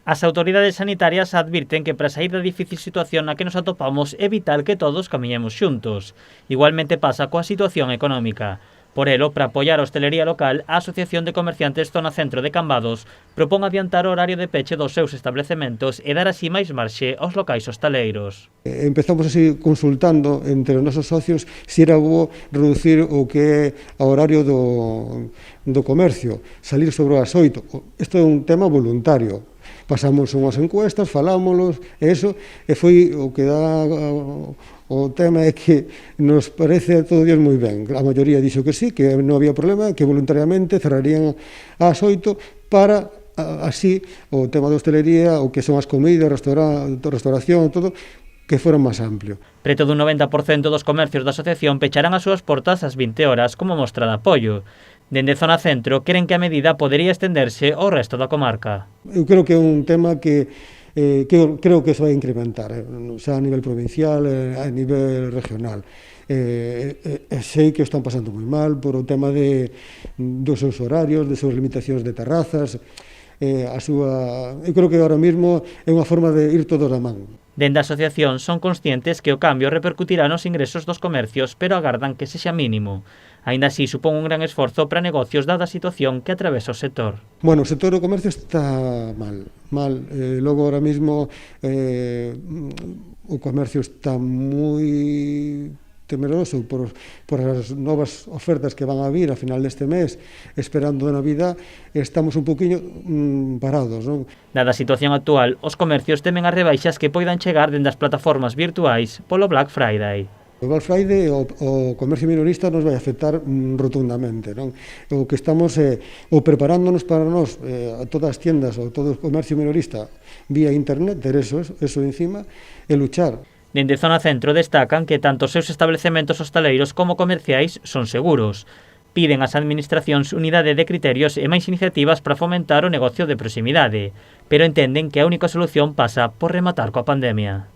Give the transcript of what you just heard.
As autoridades sanitarias advirten que para saír da difícil situación na que nos atopamos é vital que todos camiñemos xuntos. Igualmente pasa coa situación económica. Por elo, para apoiar a hostelería local, a Asociación de Comerciantes Zona Centro de Cambados propón adiantar o horario de peche dos seus establecementos e dar así máis marxe aos locais hostaleiros. Empezamos así consultando entre os nosos socios se era bo reducir o que é o horario do comercio, salir sobre as 8. Isto é un tema voluntario. Pasamos unhas encuestas, falámonos, e foi o que dá. O tema é que nos parece a todo Dios moi ben. A maioría dixo que sí, que non había problema, que voluntariamente cerrarían ás 8 para así o tema da hostelería, o que son as comidas, restauración, todo, que fora máis amplio. Preto dun 90% dos comercios da asociación pecharán as súas portas ás 20 horas como mostra de apoio. Dende Zona Centro queren que a medida podería estenderse ao resto da comarca. Eu creo que é un tema que creo que se vai incrementar, xa a nivel provincial, a nivel regional. Sei que o están pasando moi mal por o tema dos seus horarios, das súas limitacións de terrazas. Eu creo que ahora mesmo é unha forma de ir todos da man. Dende a asociación son conscientes que o cambio repercutirá nos ingresos dos comercios, pero agardan que sexa mínimo. Aínda así, supón un gran esforzo para negocios dada a situación que atravesa o sector. Bueno, o sector do comercio está mal. Logo, ahora mesmo, o comercio está moi temeroso por as novas ofertas que van a vir a final deste mes, esperando a Navidad, estamos un poquinho parados, non? Dada a situación actual, os comercios temen as rebaixas que poidan chegar dende as plataformas virtuais polo Black Friday. O Black Friday o comercio minorista nos vai afectar rotundamente, non? O que estamos preparándonos para nós, a todas as tiendas ou todo o comercio minorista vía internet, ter eso encima e luchar. Dende Zona Centro destacan que tanto os seus establecementos hostaleiros como comerciais son seguros. Piden ás administracións unidade de criterios e máis iniciativas para fomentar o negocio de proximidade, pero entenden que a única solución pasa por rematar coa pandemia.